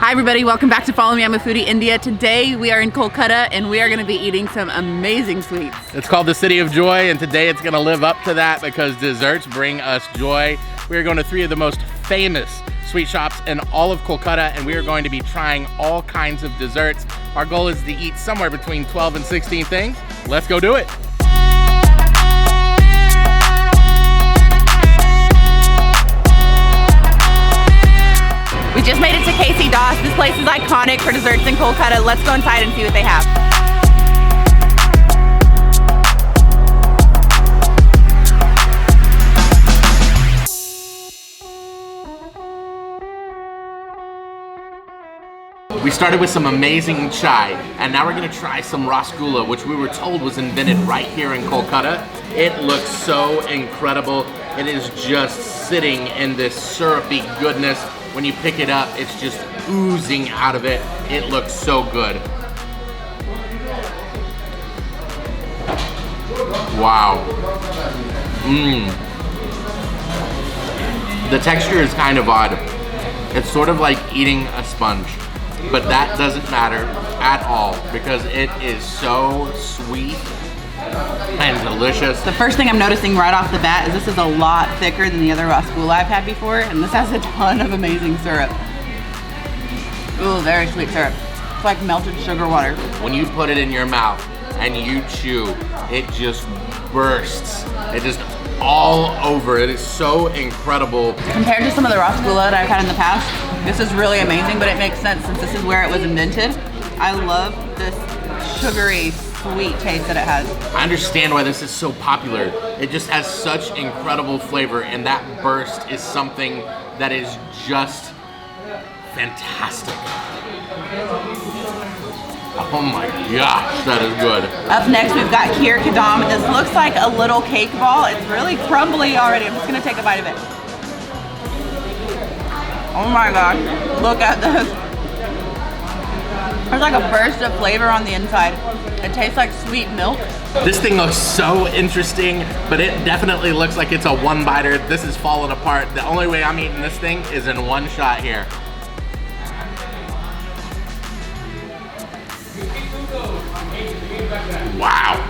Hi everybody, welcome back to Follow Me, I'm a Foodie India. Today we are in Kolkata and we are going to be eating some amazing sweets. It's called the City of Joy, and today it's going to live up to that because desserts bring us joy. We are going to 3 of the most famous sweet shops in all of Kolkata, and we are going to be trying all kinds of desserts. Our goal is to eat somewhere between 12 and 16 things. Let's go do it. We just made it to Casey Doss. This place is iconic for desserts in Kolkata. Let's go inside and see what they have. We started with some amazing chai, and now we're gonna try some Rasgulla, which we were told was invented right here in Kolkata. It looks so incredible. It is just sitting in this syrupy goodness. When you pick it up, it's just oozing out of it. It looks so good. Wow. The texture is kind of odd. It's sort of like eating a sponge, but that doesn't matter at all because it is so sweet and delicious. The first thing I'm noticing right off the bat is this is a lot thicker than the other Rasgulla I've had before, and this has a ton of amazing syrup. Ooh, very sweet syrup. It's like melted sugar water. When you put it in your mouth and you chew, it just bursts. It just all over. It is so incredible. Compared to some of the Rasgulla that I've had in the past, this is really amazing, but it makes sense since this is where it was invented. I love this sugary, sweet taste that it has. I understand why this is so popular. It just has such incredible flavor, and that burst is something that is just fantastic. Oh my gosh, that is good. Up next, we've got Kheer Kadam. This looks like a little cake ball. It's really crumbly already. I'm just gonna take a bite of it. Oh my gosh, look at this. There's like a burst of flavor on the inside. It tastes like sweet milk. This thing looks so interesting, but it definitely looks like it's a one-biter. This is falling apart. The only way I'm eating this thing is in one shot here. Wow.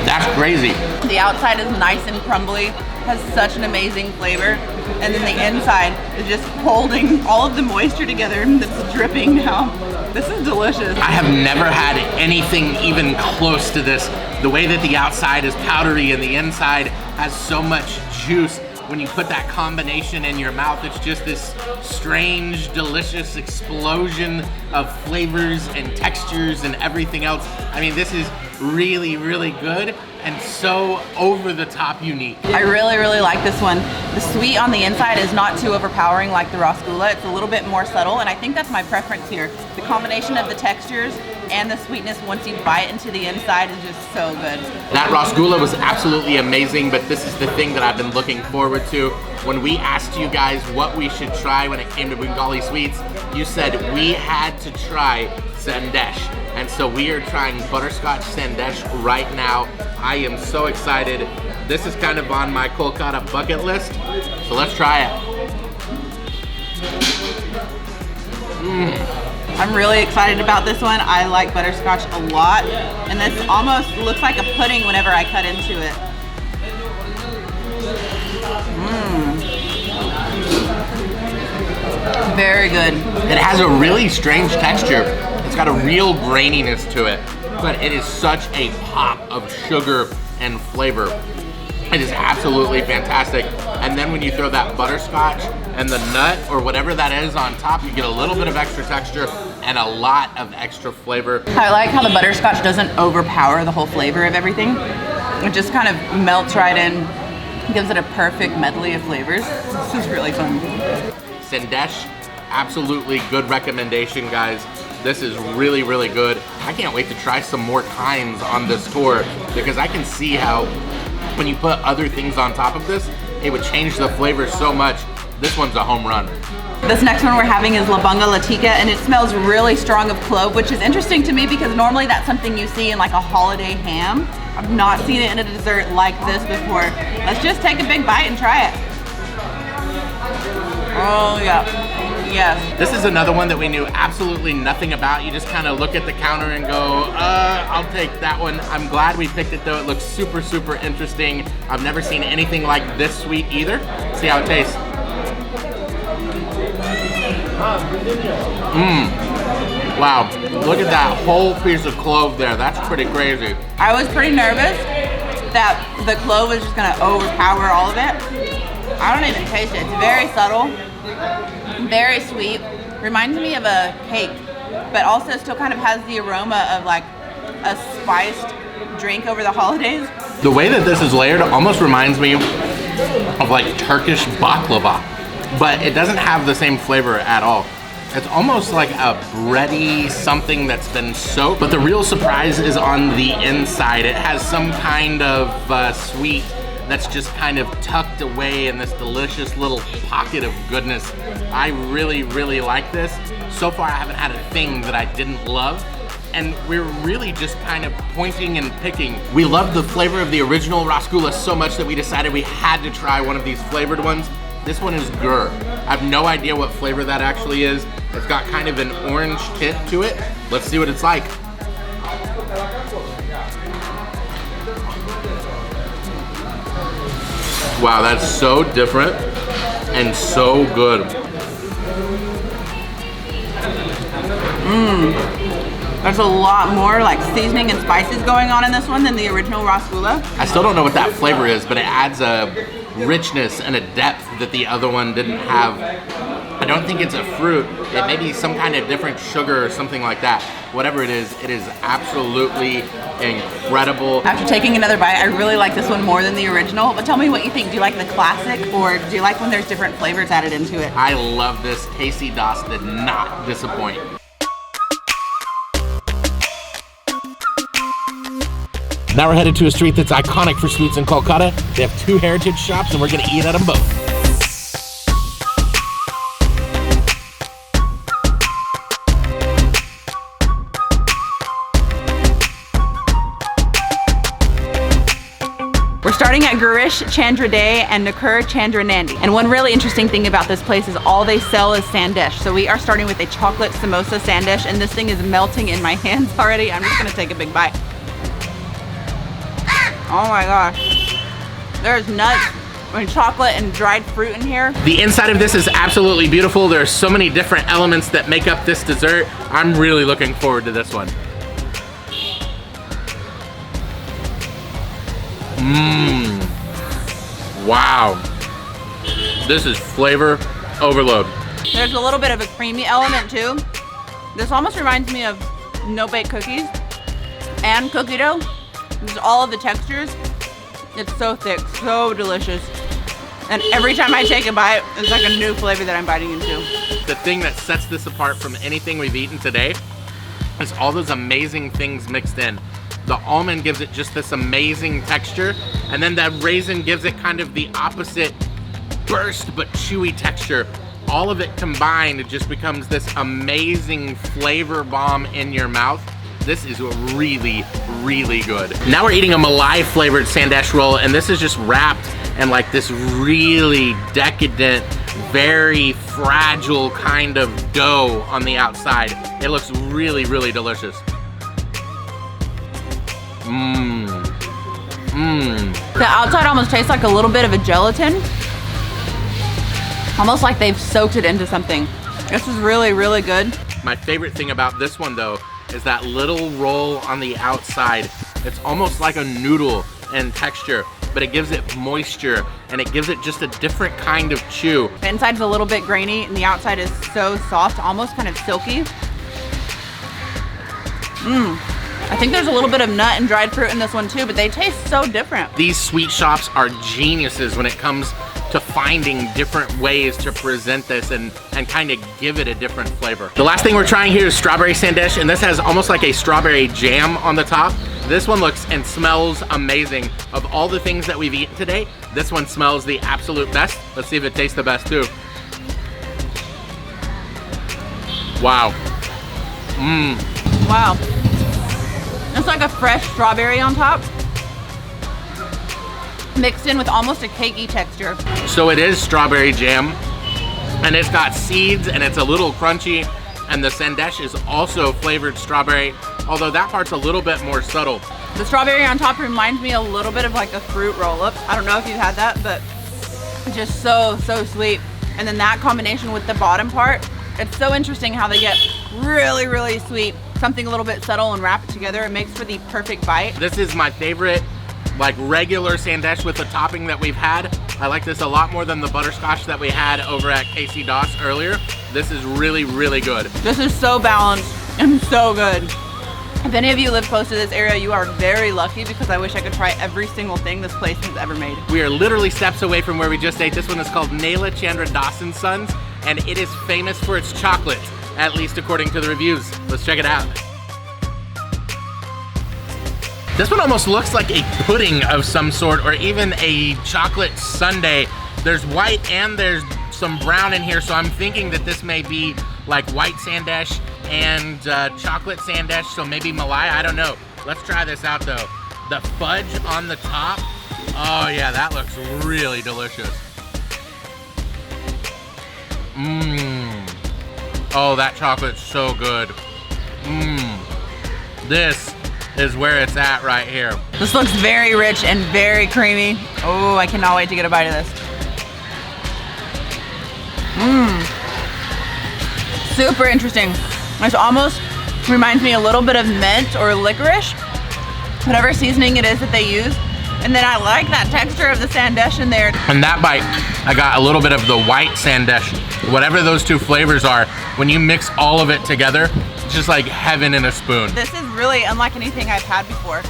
That's crazy. The outside is nice and crumbly, has such an amazing flavor, and then the inside is just holding all of the moisture together that's dripping now. This is delicious. I have never had anything even close to this. The way that the outside is powdery and the inside has so much juice. When you put that combination in your mouth, it's just this strange, delicious explosion of flavors and textures and everything else. I mean, this is really, really good and so over-the-top unique. I really, really like this one. The sweet on the inside is not too overpowering like the Rasgulla. It's a little bit more subtle, and I think that's my preference here. The combination of the textures and the sweetness once you bite into the inside is just so good. That Rasgulla was absolutely amazing, but this is the thing that I've been looking forward to. When we asked you guys what we should try when it came to Bengali sweets, you said we had to try Sandesh. And so we are trying butterscotch Sandesh right now. I am so excited. This is kind of on my Kolkata bucket list, so let's try it. I'm really excited about this one. I like butterscotch a lot, and this almost looks like a pudding whenever I cut into it. Very good. It has a really strange texture. It's got a real graininess to it, but it is such a pop of sugar and flavor. It is absolutely fantastic. And then when you throw that butterscotch and the nut or whatever that is on top, you get a little bit of extra texture and a lot of extra flavor. I like how the butterscotch doesn't overpower the whole flavor of everything. It just kind of melts right in, gives it a perfect medley of flavors. This is really fun. Sandesh, absolutely good recommendation, guys. This is really, really good. I can't wait to try some more kinds on this tour because I can see how when you put other things on top of this, it would change the flavor so much. This one's a home run. This next one we're having is Labunga Latika, and it smells really strong of clove, which is interesting to me because normally that's something you see in like a holiday ham. I've not seen it in a dessert like this before. Let's just take a big bite and try it. Oh yeah, yes. This is another one that we knew absolutely nothing about. You just kind of look at the counter and go, I'll take that one. I'm glad we picked it though. It looks super, super interesting. I've never seen anything like this sweet either. See how it tastes. Wow, look at that whole piece of clove there. That's pretty crazy. I was pretty nervous that the clove was just gonna overpower all of it. I don't even taste it. It's very subtle, very sweet. Reminds me of a cake, but also still kind of has the aroma of like a spiced drink over the holidays. The way that this is layered almost reminds me of like Turkish baklava, but it doesn't have the same flavor at all. It's almost like a bready something that's been soaked, but the real surprise is on the inside. It has some kind of sweet that's just kind of tucked away in this delicious little pocket of goodness. I really, really like this. So far, I haven't had a thing that I didn't love, and we're really just kind of pointing and picking. We love the flavor of the original Rasgulla so much that we decided we had to try one of these flavored ones. This one is gur. I have no idea what flavor that actually is. It's got kind of an orange tint to it. Let's see what it's like. Wow, that's so different and so good. There's a lot more like seasoning and spices going on in this one than the original Rasgulla. I still don't know what that flavor is, but it adds a richness and a depth that the other one didn't have. I don't think it's a fruit. It may be some kind of different sugar or something like that. Whatever it is absolutely incredible. After taking another bite, I really like this one more than the original. But tell me what you think. Do you like the classic, or do you like when there's different flavors added into it? I love this. Casey Das did not disappoint. Now we're headed to a street that's iconic for sweets in Kolkata. They have 2 heritage shops and we're gonna eat at them both. We're starting at Girish Chandra Day and Nakur Chandra Nandi. And one really interesting thing about this place is all they sell is Sandesh. So we are starting with a chocolate samosa Sandesh, and this thing is melting in my hands already. I'm just gonna take a big bite. Oh my gosh. There's nuts and chocolate and dried fruit in here. The inside of this is absolutely beautiful. There are so many different elements that make up this dessert. I'm really looking forward to this one. Wow. This is flavor overload. There's a little bit of a creamy element too. This almost reminds me of no-bake cookies and cookie dough. Just all of the textures. It's so thick, so delicious. And every time I take a bite, it's like a new flavor that I'm biting into. The thing that sets this apart from anything we've eaten today is all those amazing things mixed in. The almond gives it just this amazing texture, and then that raisin gives it kind of the opposite burst but chewy texture. All of it combined just becomes this amazing flavor bomb in your mouth. This is really, really good. Now we're eating a Malai flavored Sandesh roll, and this is just wrapped in like this really decadent, very fragile kind of dough on the outside. It looks really, really delicious. The outside almost tastes like a little bit of a gelatin. Almost like they've soaked it into something. This is really, really good. My favorite thing about this one though is that little roll on the outside. It's almost like a noodle in texture, but it gives it moisture and it gives it just a different kind of chew. The inside's a little bit grainy and the outside is so soft, almost kind of silky. I think there's a little bit of nut and dried fruit in this one too, but they taste so different. These sweet shops are geniuses when it comes to finding different ways to present this and kind of give it a different flavor. The last thing we're trying here is strawberry Sandesh, and this has almost like a strawberry jam on the top. This one looks and smells amazing. Of all the things that we've eaten today, this one smells the absolute best. Let's see if it tastes the best too. Wow. Wow. It's like a fresh strawberry on top, mixed in with almost a cakey texture. So it is strawberry jam, And it's got seeds and it's a little crunchy. And the Sandesh is also flavored strawberry, although that part's a little bit more subtle. The strawberry on top reminds me a little bit of like a fruit roll-up. I don't know if you've had that, but it's just so sweet. And then that combination with the bottom part, it's so interesting how they get really sweet, something a little bit subtle and wrap it together. It makes for the perfect bite. This is my favorite like regular Sandesh with the topping that we've had. I like this a lot more than the butterscotch that we had over at Casey Doss earlier. This is really good. This is so balanced and so good. If any of you live close to this area, you are very lucky because I wish I could try every single thing this place has ever made. We are literally steps away from where we just ate. This one is called Naila Chandra Dawson Sons, and it is famous for its chocolate, at least according to the reviews. Let's check it out. This one almost looks like a pudding of some sort, or even a chocolate sundae. There's white and there's some brown in here, so I'm thinking that this may be like white Sandesh and chocolate Sandesh, so maybe Malai, I don't know. Let's try this out though. The fudge on the top, oh yeah, that looks really delicious. Oh, that chocolate's so good. This is where it's at right here. This looks very rich and very creamy. Oh, I cannot wait to get a bite of this. Super interesting. This almost reminds me a little bit of mint or licorice, whatever seasoning it is that they use. And then I like that texture of the Sandesh in there. And that bite, I got a little bit of the white Sandesh. Whatever those two flavors are, when you mix all of it together, it's just like heaven in a spoon. This is really unlike anything I've had before.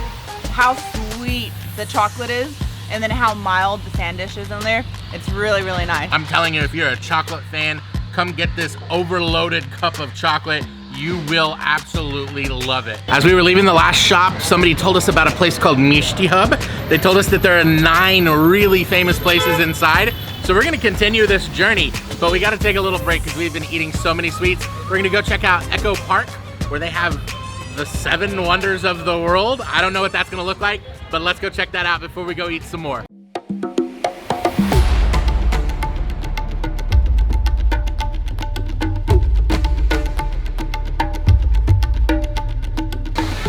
How sweet the chocolate is, and then how mild the Sandesh is in there. It's really nice. I'm telling you, if you're a chocolate fan, come get this overloaded cup of chocolate. You will absolutely love it. As we were leaving the last shop, somebody told us about a place called Mishti Hub. They told us that there are 9 really famous places inside. So we're gonna continue this journey, but we gotta take a little break because we've been eating so many sweets. We're gonna go check out Echo Park, where they have the 7 wonders of the world. I don't know what that's gonna look like, but let's go check that out before we go eat some more.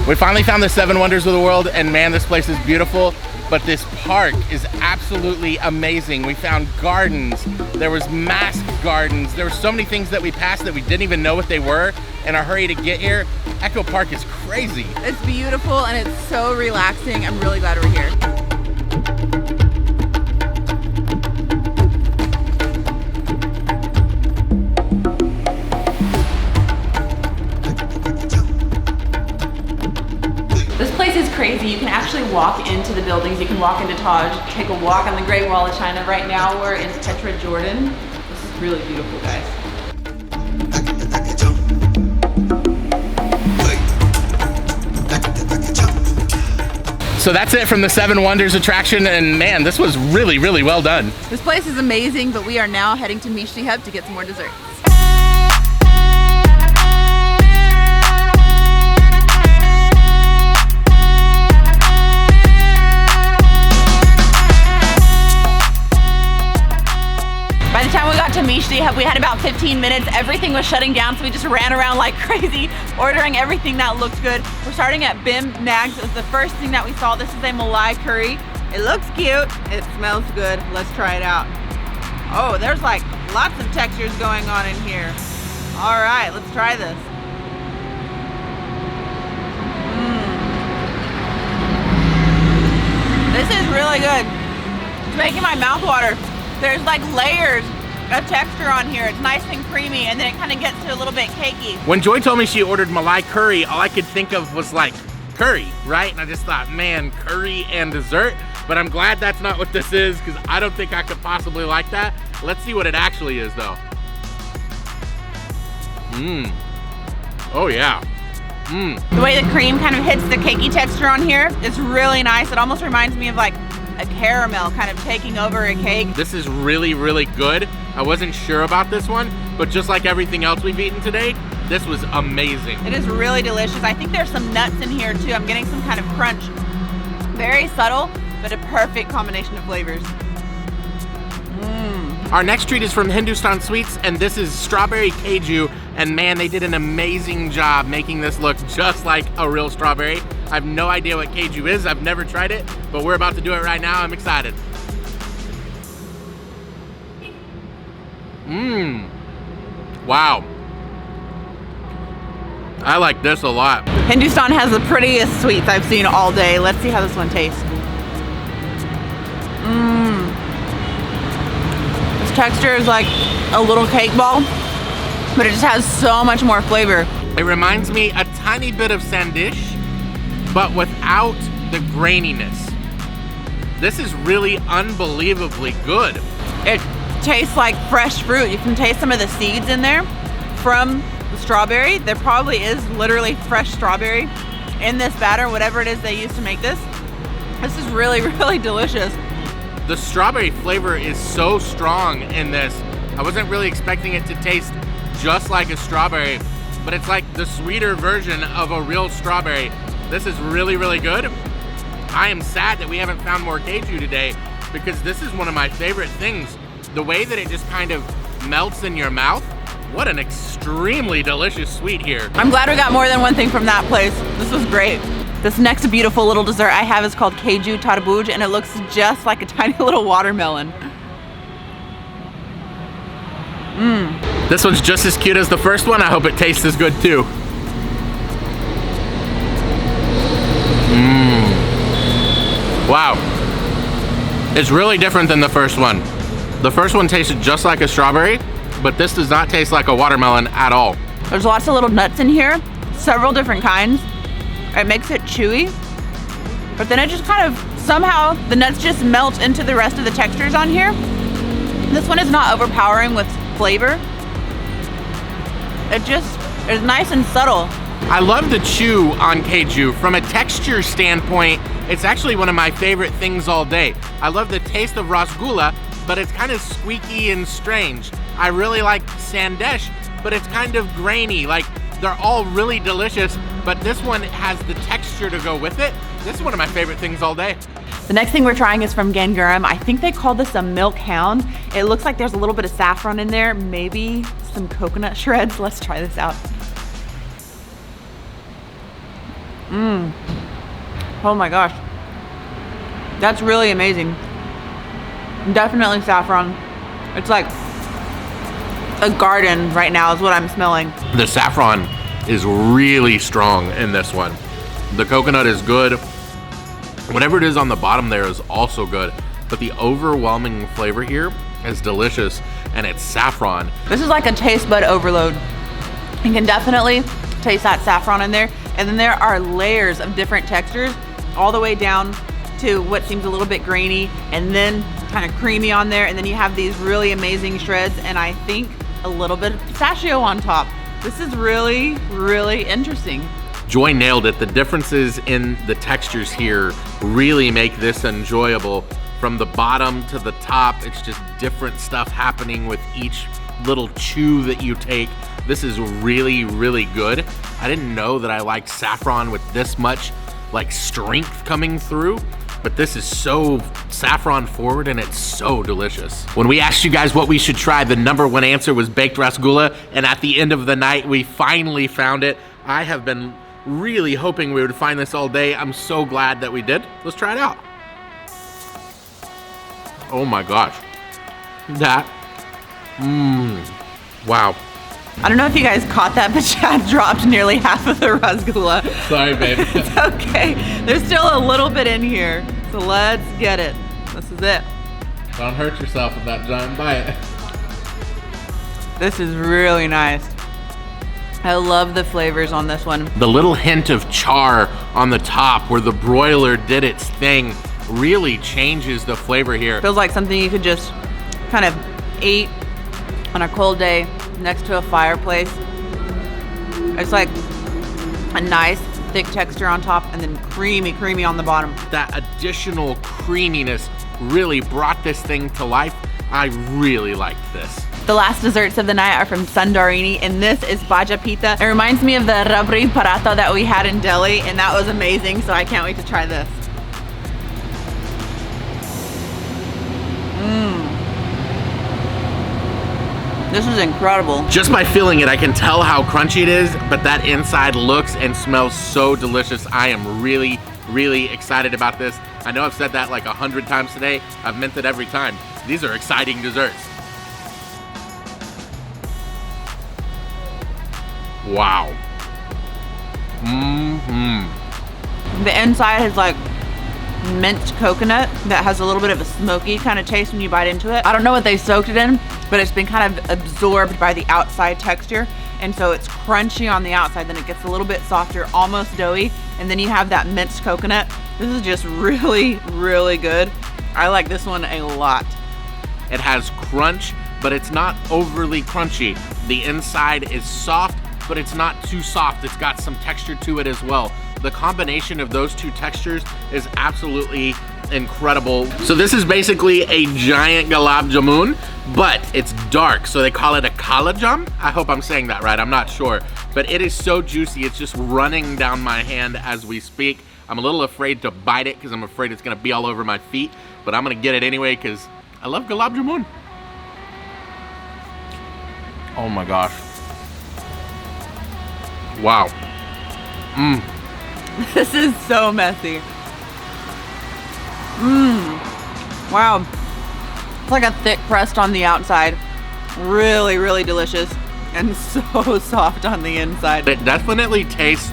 We finally found the 7 wonders of the world, and man, this place is beautiful, but this park is absolutely amazing. We found gardens, there was masked gardens, there were so many things that we passed that we didn't even know what they were in our hurry to get here. Echo Park is crazy. It's beautiful and it's so relaxing. I'm really glad we're here. This place is crazy. You can actually walk into the buildings. You can walk into Taj, take a walk on the Great Wall of China. Right now we're in Petra, Jordan. This is really beautiful, guys. So that's it from the 7 Wonders attraction, and man, this was really well done. This place is amazing, but we are now heading to Mishti Hub to get some more desserts. By the time we got to Mishti Hub, we had about 15 minutes. Everything was shutting down, so we just ran around like crazy, ordering everything that looked good. We're starting at Bibi Nags. It was the first thing that we saw. This is a Malai curry. It looks cute. It smells good. Let's try it out. Oh, there's like lots of textures going on in here. All right, let's try this. This is really good. It's making my mouth water. There's like layers of texture on here. It's nice and creamy, and then it kind of gets to a little bit cakey. When Joy told me she ordered Malai curry, all I could think of was like curry, right? And I just thought, man, curry and dessert. But I'm glad that's not what this is, because I don't think I could possibly like that. Let's see what it actually is though. Oh yeah. The way the cream kind of hits the cakey texture on here is really nice. It almost reminds me of like a caramel kind of taking over a cake. This is really good. I wasn't sure about this one, but just like everything else we've eaten today, this was amazing. It is really delicious. I think there's some nuts in here too. I'm getting some kind of crunch. Very subtle, but a perfect combination of flavors. Our next treat is from Hindustan Sweets, and this is strawberry Kaju. And man, they did an amazing job making this look just like a real strawberry. I have no idea what Kaju is. I've never tried it, but we're about to do it right now. I'm excited. Wow. I like this a lot. Hindustan has the prettiest sweets I've seen all day. Let's see how this one tastes. This texture is like a little cake ball, but it just has so much more flavor. It reminds me a tiny bit of Sandesh, but without the graininess. This is really unbelievably good. It tastes like fresh fruit. You can taste some of the seeds in there from the strawberry. There probably is literally fresh strawberry in this batter, whatever it is they use to make this. This is really, really delicious. The strawberry flavor is so strong in this. I wasn't really expecting it to taste just like a strawberry, but it's like the sweeter version of a real strawberry. This is really, really good. I am sad that we haven't found more Kaju today because this is one of my favorite things. The way that it just kind of melts in your mouth. What an extremely delicious sweet here. I'm glad we got more than one thing from that place. This was great. This next beautiful little dessert I have is called Kaju Tarbuj, and it looks just like a tiny little watermelon. This one's just as cute as the first one. I hope it tastes as good too. Wow. It's really different than the first one. The first one tasted just like a strawberry, but this does not taste like a watermelon at all. There's lots of little nuts in here, several different kinds. It makes it chewy, but then it just kind of, somehow, the nuts just melt into the rest of the textures on here. This one is not overpowering with flavor. It just is nice and subtle. I love the chew on Kaju. From a texture standpoint, it's actually one of my favorite things all day. I love the taste of Rosgulla, but it's kind of squeaky and strange. I really like Sandesh, but it's kind of grainy. Like, they're all really delicious, but this one has the texture to go with it. This is one of my favorite things all day. The next thing we're trying is from Gangurum. I think they call this a milk hound. It looks like there's a little bit of saffron in there, maybe some coconut shreds. Let's try this out. Oh my gosh. That's really amazing. Definitely saffron. It's like a garden right now is what I'm smelling. The saffron is really strong in this one. The coconut is good. Whatever it is on the bottom there is also good, but the overwhelming flavor here is delicious, and it's saffron. This is like a taste bud overload. You can definitely taste that saffron in there, and then there are layers of different textures all the way down to what seems a little bit grainy and then kind of creamy on there, and then you have these really amazing shreds, and I think a little bit of pistachio on top. This is really, really interesting. Joy nailed it. The differences in the textures here really make this enjoyable. From the bottom to the top, it's just different stuff happening with each little chew that you take. This is really, really good. I didn't know that I liked saffron with this much like strength coming through, but this is so saffron forward and it's so delicious. When we asked you guys what we should try, the #1 answer was baked Rasgulla, and at the end of the night, we finally found it. I have been really hoping we would find this all day. I'm so glad that we did. Let's try it out. Oh my gosh. That, wow. I don't know if you guys caught that, but Chad dropped nearly half of the Rasgulla. Sorry, babe. It's okay. There's still a little bit in here, so let's get it. This is it. Don't hurt yourself with that giant bite. This is really nice. I love the flavors on this one. The little hint of char on the top where the broiler did its thing really changes the flavor here. Feels like something you could just kind of eat on a cold day next to a fireplace. It's like a nice thick texture on top and then creamy on the bottom. That additional creaminess really brought this thing to life. I really liked this. The last desserts of the night are from Sandarini, and this is Baja Pita. It reminds me of the rabri paratha that we had in Delhi, and that was amazing, so I can't wait to try this. This is incredible. Just by feeling it, I can tell how crunchy it is, but that inside looks and smells so delicious. I am really, really excited about this. I know I've said that like 100 times today. I've meant it every time. These are exciting desserts. Wow. The inside is like minced coconut that has a little bit of a smoky kind of taste when you bite into it. I don't know what they soaked it in, but it's been kind of absorbed by the outside texture. And so it's crunchy on the outside, then it gets a little bit softer, almost doughy. And then you have that minced coconut. This is just really, really good. I like this one a lot. It has crunch, but it's not overly crunchy. The inside is soft, but it's not too soft. It's got some texture to it as well. The combination of those two textures is absolutely incredible. So this is basically a giant Gulab Jamun, but it's dark, so they call it a Kala Jam. I hope I'm saying that right, I'm not sure. But it is so juicy, it's just running down my hand as we speak. I'm a little afraid to bite it because I'm afraid it's gonna be all over my feet, but I'm gonna get it anyway because I love Gulab Jamun. Oh my gosh. Wow. This is so messy. Wow. It's like a thick crust on the outside. Really, really delicious. And so soft on the inside. It definitely tastes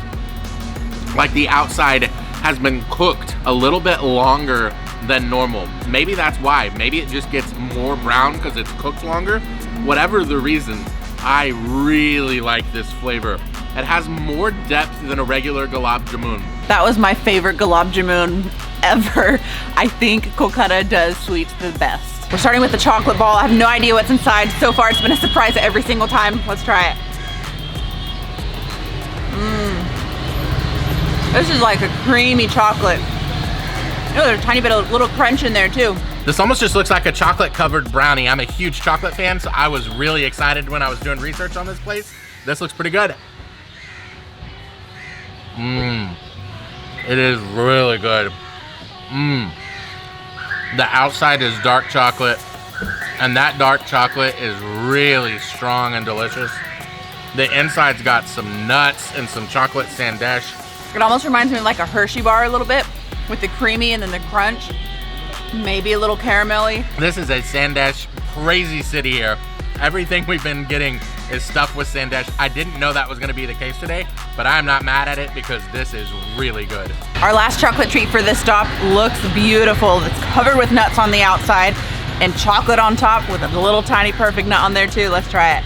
like the outside has been cooked a little bit longer than normal. Maybe that's why. Maybe it just gets more brown because it's cooked longer. Whatever the reason, I really like this flavor. It has more depth than a regular Gulab Jamun. That was my favorite Gulab Jamun ever. I think Kolkata does sweets the best. We're starting with the chocolate ball. I have no idea what's inside. So far, it's been a surprise every single time. Let's try it. This is like a creamy chocolate. Oh, there's a tiny bit of little crunch in there too. This almost just looks like a chocolate covered brownie. I'm a huge chocolate fan, so I was really excited when I was doing research on this place. This looks pretty good. It is really good. The outside is dark chocolate, and that dark chocolate is really strong and delicious. The inside's got some nuts and some chocolate Sandesh. It almost reminds me of like a Hershey bar a little bit, with the creamy and then the crunch. Maybe a little caramelly. This is a Sandesh crazy city here. Everything we've been getting is stuffed with Sandesh. I didn't know that was gonna be the case today, but I'm not mad at it because this is really good. Our last chocolate treat for this stop looks beautiful. It's covered with nuts on the outside and chocolate on top with a little tiny perfect nut on there too. Let's try it.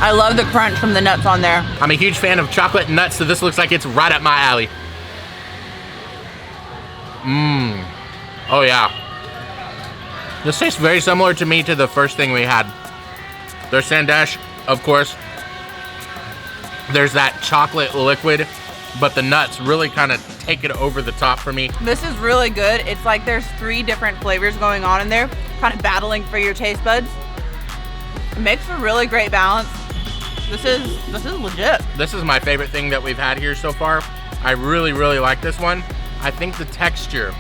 I love the crunch from the nuts on there. I'm a huge fan of chocolate and nuts, so this looks like it's right up my alley. Oh yeah. This tastes very similar to me to the first thing we had. There's Sandesh, of course. There's that chocolate liquid, but the nuts really kind of take it over the top for me. This is really good. It's like there's 3 different flavors going on in there, kind of battling for your taste buds. It makes a really great balance. This is legit. This is my favorite thing that we've had here so far. I really, really like this one. I think the texture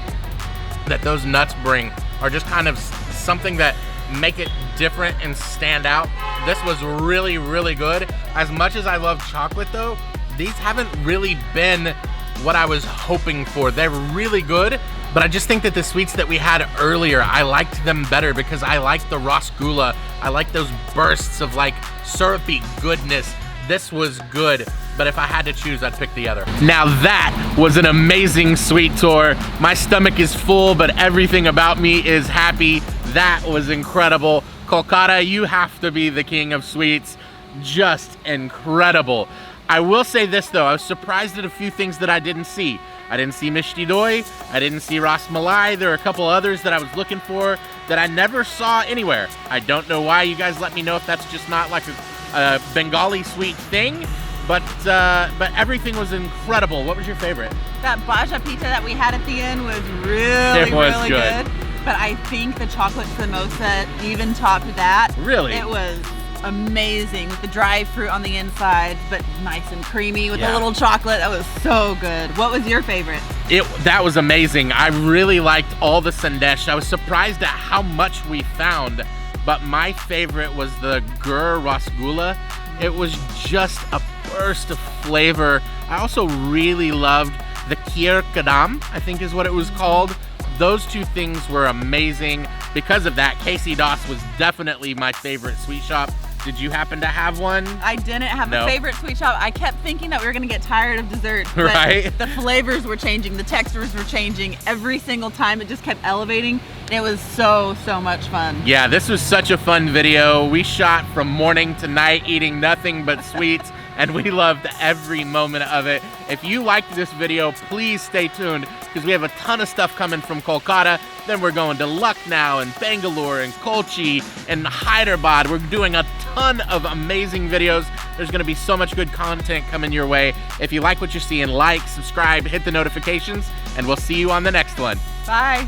that those nuts bring are just kind of something that make it different and stand out. This was really, really good. As much as I love chocolate though, these haven't really been what I was hoping for. They're really good, but I just think that the sweets that we had earlier, I liked them better because I like the Rosgulla. I like those bursts of like syrupy goodness. This was good, but if I had to choose, I'd pick the other. Now that was an amazing sweet tour. My stomach is full, but everything about me is happy. That was incredible. Kolkata, you have to be the king of sweets. Just incredible. I will say this though, I was surprised at a few things that I didn't see. I didn't see Mishti Doi, I didn't see Ras Malai. There are a couple others that I was looking for that I never saw anywhere. I don't know why. You guys let me know if that's just not like a Bengali sweet thing, but everything was incredible. What was your favorite? That Baja Pita that we had at the end was really good. But I think the chocolate samosa even topped that. Really? It was amazing with the dry fruit on the inside, but nice and creamy with Yeah. a little chocolate. That was so good. What was your favorite? That was amazing. I really liked all the Sandesh. I was surprised at how much we found, but my favorite was the Gur Rosgulla. It was just a burst of flavor. I also really loved the Kheer Kadam, I think is what it was called. Those two things were amazing. Because of that, Casey Doss was definitely my favorite sweet shop. Did you happen to have one? I didn't have No. a favorite sweet shop. I kept thinking that we were gonna get tired of dessert, but Right. the flavors were changing, the textures were changing. Every single time it just kept elevating. And it was so much fun. Yeah, this was such a fun video. We shot from morning to night eating nothing but sweets, and we loved every moment of it. If you liked this video, please stay tuned, because we have a ton of stuff coming from Kolkata. Then we're going to Lucknow and Bangalore and Kochi and Hyderabad. We're doing a ton of amazing videos. There's gonna be so much good content coming your way. If you like what you're seeing, like, subscribe, hit the notifications, and we'll see you on the next one. Bye.